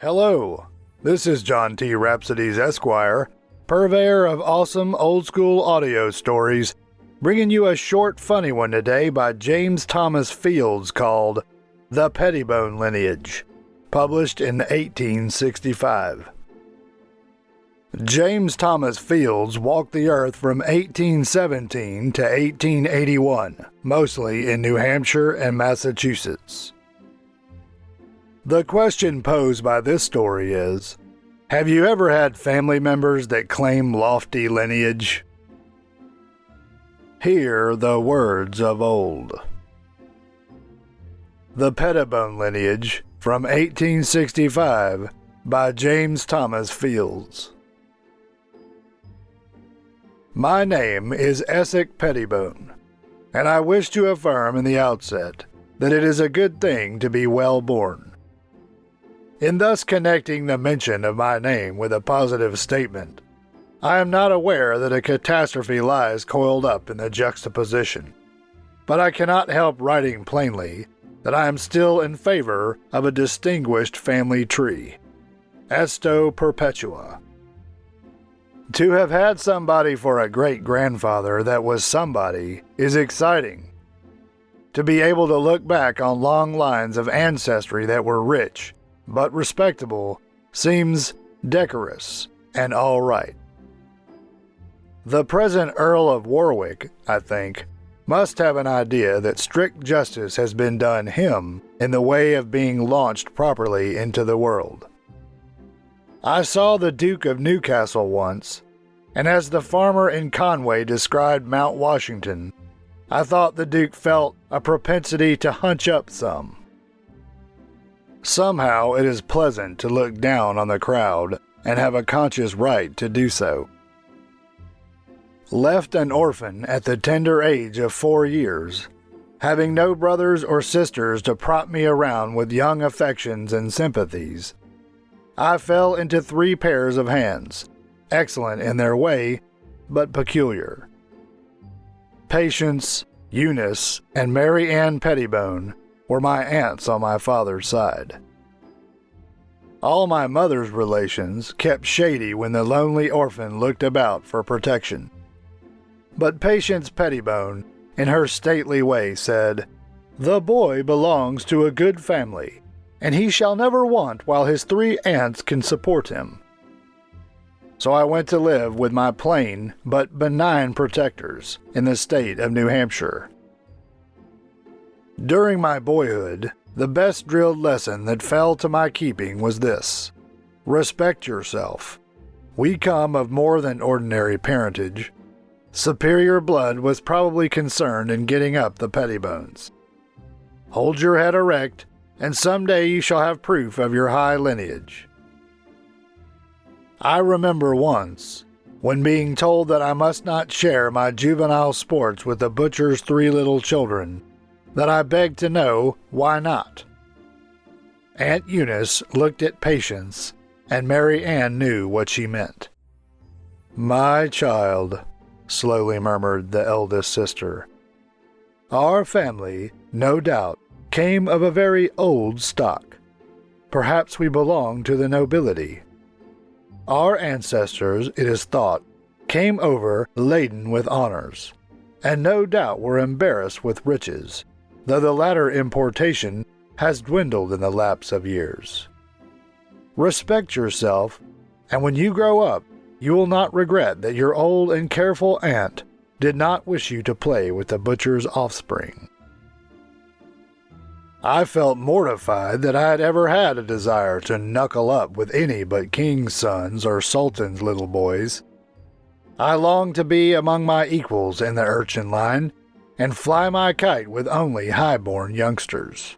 Hello, this is John T. Rhapsodes Esquire, purveyor of awesome old-school audio stories, bringing you a short, funny one today by James Thomas Fields called The Pettibone Lineage, published in 1865. James Thomas Fields walked the earth from 1817 to 1881, mostly in New Hampshire and Massachusetts. The question posed by this story is, have you ever had family members that claim lofty lineage? Hear the words of old. The Pettibone Lineage from 1865 by James Thomas Fields. My name is Essex Pettibone, and I wish to affirm in the outset that it is a good thing to be well born. In thus connecting the mention of my name with a positive statement, I am not aware that a catastrophe lies coiled up in the juxtaposition, but I cannot help writing plainly that I am still in favor of a distinguished family tree, Esto Perpetua. To have had somebody for a great-grandfather that was somebody is exciting. To be able to look back on long lines of ancestry that were rich, but respectable, seems decorous and all right. The present Earl of Warwick, I think, must have an idea that strict justice has been done him in the way of being launched properly into the world. I saw the Duke of Newcastle once, and as the farmer in Conway described Mount Washington, I thought the Duke felt a propensity to hunch up some. Somehow it is pleasant to look down on the crowd and have a conscious right to do so. Left an orphan at the tender age of 4 years, having no brothers or sisters to prop me around with young affections and sympathies, I fell into 3 pairs of hands, excellent in their way, but peculiar. Patience, Eunice, and Mary Ann Pettibone were my aunts on my father's side. All my mother's relations kept shady when the lonely orphan looked about for protection. But Patience Pettibone, in her stately way, said, "The boy belongs to a good family, and he shall never want while his 3 aunts can support him." So I went to live with my plain but benign protectors in the state of New Hampshire. During my boyhood, the best drilled lesson that fell to my keeping was this: respect yourself. We come of more than ordinary parentage. Superior blood was probably concerned in getting up the Pettibones. Hold your head erect, and someday you shall have proof of your high lineage. I remember once, when being told that I must not share my juvenile sports with the butcher's 3 little children, that I begged to know why not. Aunt Eunice looked at Patience, and Mary Ann knew what she meant. "My child," slowly murmured the eldest sister, "our family, no doubt, came of a very old stock. Perhaps we belong to the nobility. Our ancestors, it is thought, came over laden with honors, and no doubt were embarrassed with riches, though the latter importation has dwindled in the lapse of years. Respect yourself, and when you grow up, you will not regret that your old and careful aunt did not wish you to play with the butcher's offspring." I felt mortified that I had ever had a desire to knuckle up with any but king's sons or sultan's little boys. I longed to be among my equals in the urchin line, and fly my kite with only high-born youngsters.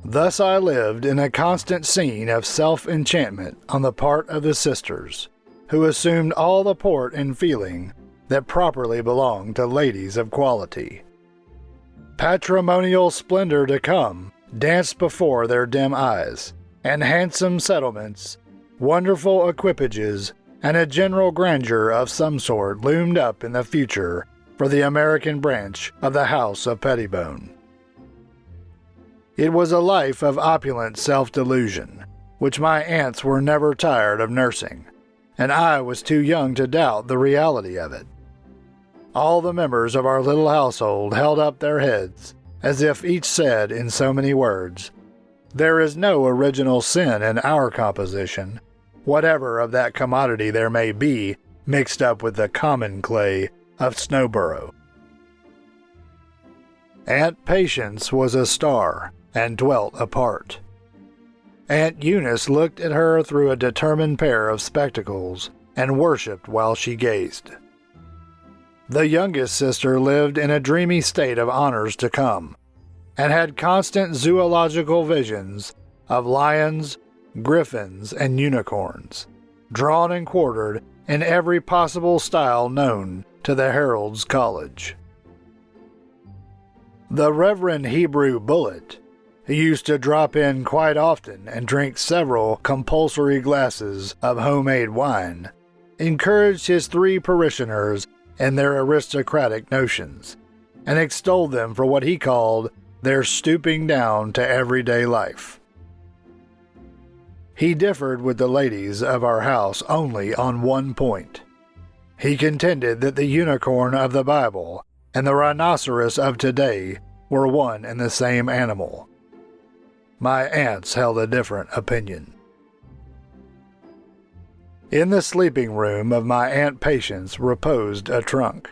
Thus I lived in a constant scene of self-enchantment on the part of the sisters, who assumed all the port and feeling that properly belonged to ladies of quality. Patrimonial splendor to come danced before their dim eyes, and handsome settlements, wonderful equipages, and a general grandeur of some sort loomed up in the future for the American branch of the House of Pettibone. It was a life of opulent self-delusion, which my aunts were never tired of nursing, and I was too young to doubt the reality of it. All the members of our little household held up their heads, as if each said in so many words, "There is no original sin in our composition, whatever of that commodity there may be mixed up with the common clay of Snowborough." Aunt Patience was a star, and dwelt apart. Aunt Eunice looked at her through a determined pair of spectacles, and worshipped while she gazed. The youngest sister lived in a dreamy state of honors to come, and had constant zoological visions of lions, griffins, and unicorns, drawn and quartered in every possible style known to the Herald's College. The Reverend Hebrew Bullet, who used to drop in quite often and drink several compulsory glasses of homemade wine, encouraged his 3 parishioners in their aristocratic notions, and extolled them for what he called their stooping down to everyday life. He differed with the ladies of our house only on one point. He contended that the unicorn of the Bible and the rhinoceros of today were one and the same animal. My aunts held a different opinion. In the sleeping room of my Aunt Patience reposed a trunk.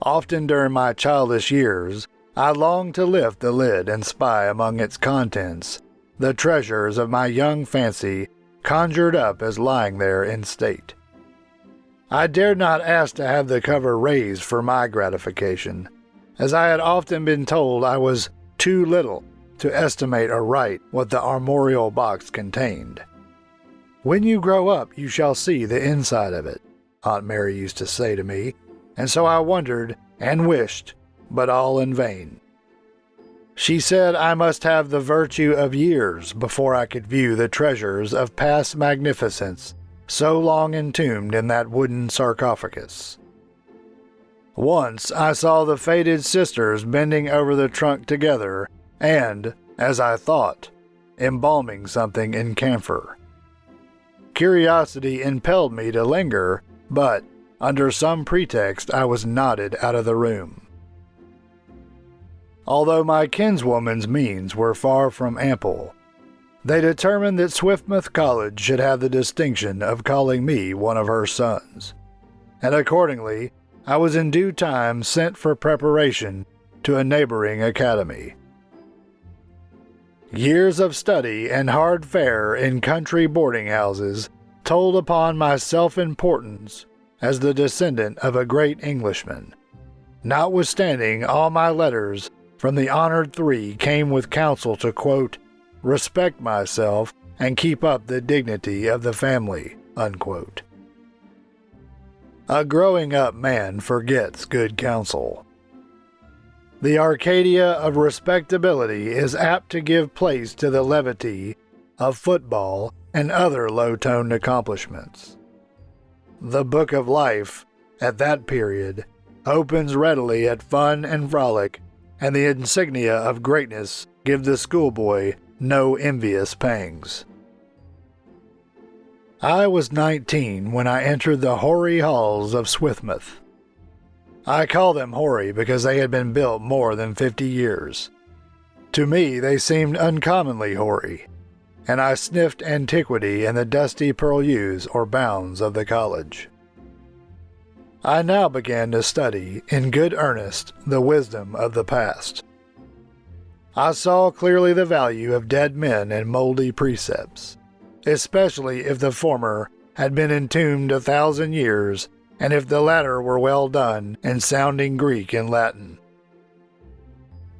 Often during my childish years, I longed to lift the lid and spy among its contents the treasures of my young fancy conjured up as lying there in state. I dared not ask to have the cover raised for my gratification, as I had often been told I was too little to estimate aright what the armorial box contained. "When you grow up, you shall see the inside of it," Aunt Mary used to say to me, and so I wondered and wished, but all in vain. She said I must have the virtue of years before I could view the treasures of past magnificence so long entombed in that wooden sarcophagus. Once I saw the faded sisters bending over the trunk together and, as I thought, embalming something in camphor. Curiosity impelled me to linger, but, under some pretext, I was nodded out of the room. Although my kinswoman's means were far from ample, they determined that Swiftmouth College should have the distinction of calling me one of her sons, and accordingly I was in due time sent for preparation to a neighboring academy. Years of study and hard fare in country boarding houses told upon my self-importance as the descendant of a great Englishman. Notwithstanding, all my letters from the honored 3 came with counsel to, quote, "respect myself and keep up the dignity of the family," unquote. A growing-up man forgets good counsel. The Arcadia of respectability is apt to give place to the levity of football and other low-toned accomplishments. The book of life, at that period, opens readily at fun and frolic, and the insignia of greatness give the schoolboy no envious pangs. I was 19 when I entered the hoary halls of Swiftmouth. I call them hoary because they had been built more than 50 years. To me they seemed uncommonly hoary, and I sniffed antiquity in the dusty purlieus or bounds of the college. I now began to study, in good earnest, the wisdom of the past. I saw clearly the value of dead men and moldy precepts, especially if the former had been entombed 1,000 years, and if the latter were well done in sounding Greek and Latin.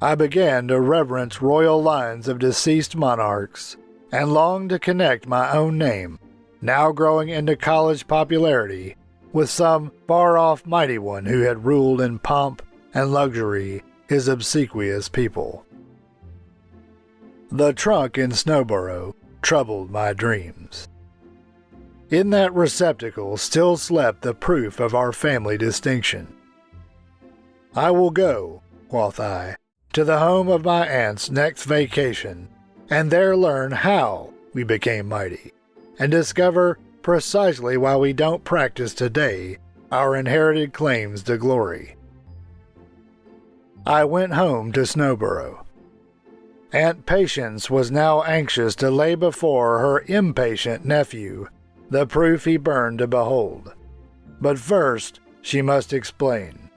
I began to reverence royal lines of deceased monarchs, and longed to connect my own name, now growing into college popularity, with some far-off mighty one who had ruled in pomp and luxury his obsequious people. The trunk in Snowborough troubled my dreams. In that receptacle still slept the proof of our family distinction. "I will go," quoth I, "to the home of my aunts next vacation, and there learn how we became mighty, and discover precisely why we don't practice today our inherited claims to glory. I went home to Snowborough. Aunt Patience was now anxious to lay before her impatient nephew the proof he burned to behold. But first, she must explain.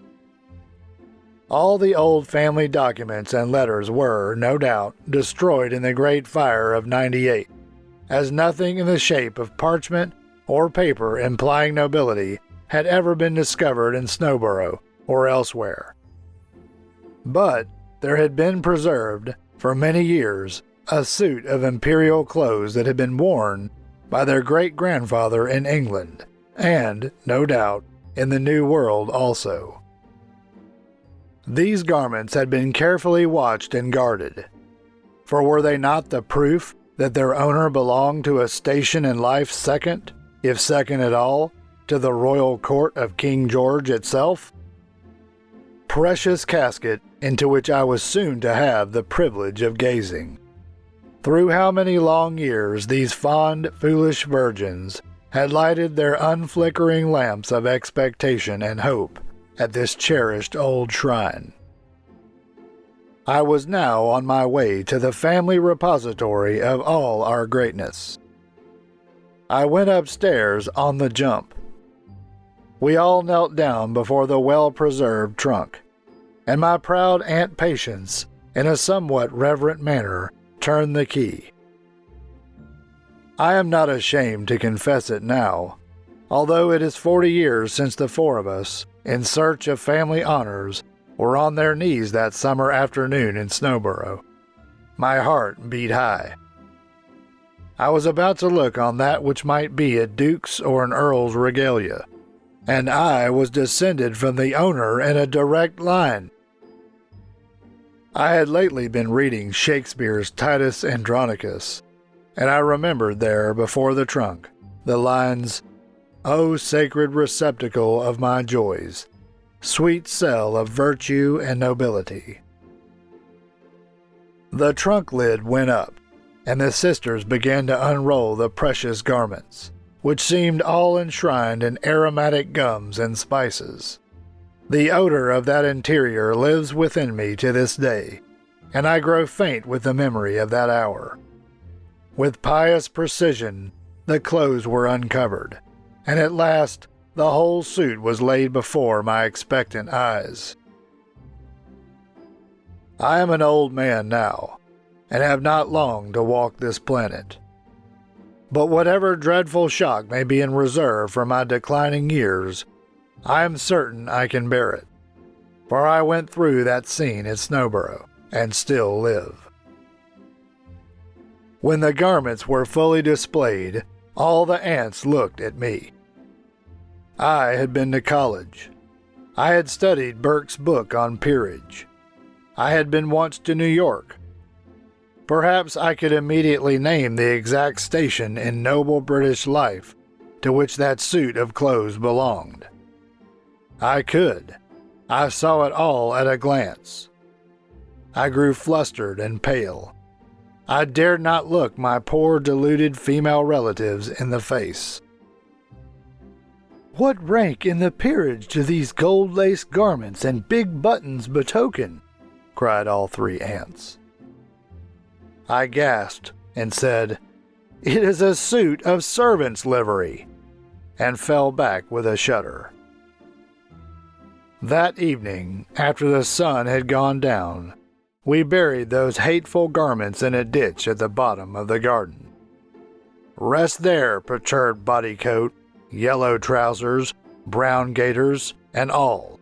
All the old family documents and letters were, no doubt, destroyed in the Great Fire of '98, as nothing in the shape of parchment or paper implying nobility had ever been discovered in Snowborough or elsewhere. But there had been preserved, for many years, a suit of imperial clothes that had been worn by their great-grandfather in England, and, no doubt, in the New World also. These garments had been carefully watched and guarded, for were they not the proof that their owner belonged to a station in life second, if second at all, to the royal court of King George itself? Precious casket into which I was soon to have the privilege of gazing. Through how many long years these fond, foolish virgins had lighted their unflickering lamps of expectation and hope at this cherished old shrine. I was now on my way to the family repository of all our greatness. I went upstairs on the jump. We all knelt down before the well-preserved trunk, and my proud Aunt Patience, in a somewhat reverent manner, turned the key. I am not ashamed to confess it now, although it is 40 years since the four of us, in search of family honors, were on their knees that summer afternoon in Snowborough. My heart beat high. I was about to look on that which might be a duke's or an earl's regalia, and I was descended from the owner in a direct line. I had lately been reading Shakespeare's Titus Andronicus, and I remembered there, before the trunk, the lines, "O sacred receptacle of my joys, sweet cell of virtue and nobility." The trunk lid went up, and the sisters began to unroll the precious garments, which seemed all enshrined in aromatic gums and spices. The odor of that interior lives within me to this day, and I grow faint with the memory of that hour. With pious precision, the clothes were uncovered, and at last the whole suit was laid before my expectant eyes. I am an old man now, and have not long to walk this planet. But whatever dreadful shock may be in reserve for my declining years, I am certain I can bear it, for I went through that scene at Snowborough, and still live. When the garments were fully displayed, all the aunts looked at me. I had been to college. I had studied Burke's book on peerage. I had been once to New York. Perhaps I could immediately name the exact station in noble British life to which that suit of clothes belonged. I could. I saw it all at a glance. I grew flustered and pale. I dared not look my poor deluded female relatives in the face. "What rank in the peerage do these gold-laced garments and big buttons betoken?" cried all three aunts. I gasped and said, "It is a suit of servant's livery," and fell back with a shudder. That evening, after the sun had gone down, we buried those hateful garments in a ditch at the bottom of the garden. Rest there, perturbed bodycoat, yellow trousers, brown gaiters, and all.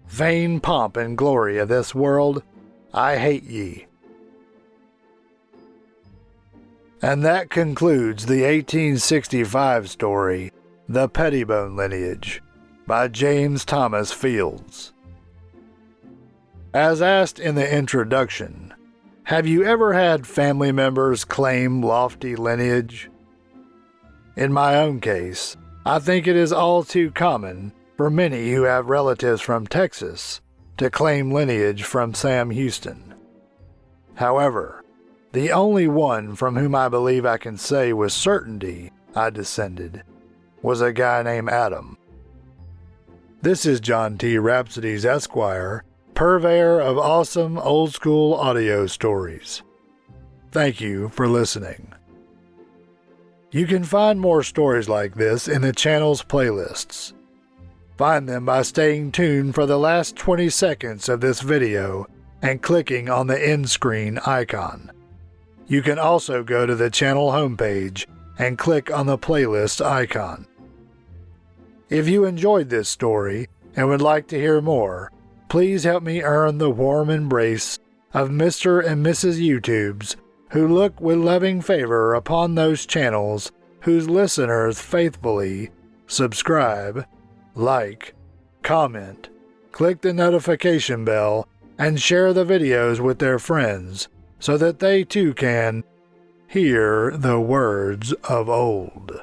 Vain pomp and glory of this world, I hate ye. And that concludes the 1865 story, The Pettibone Lineage, by James Thomas Fields. As asked in the introduction, have you ever had family members claim lofty lineage? In my own case, I think it is all too common for many who have relatives from Texas to claim lineage from Sam Houston. However, The only one from whom I believe I can say with certainty I descended was a guy named Adam. This is John T. Rhapsodies Esquire, purveyor of awesome old-school audio stories. Thank you for listening. You can find more stories like this in the channel's playlists. Find them by staying tuned for the last 20 seconds of this video and clicking on the end screen icon. You can also go to the channel homepage and click on the playlist icon. If you enjoyed this story and would like to hear more, please help me earn the warm embrace of Mr. and Mrs. YouTubes who look with loving favor upon those channels whose listeners faithfully subscribe, like, comment, click the notification bell, and share the videos with their friends so that they too can hear the words of old.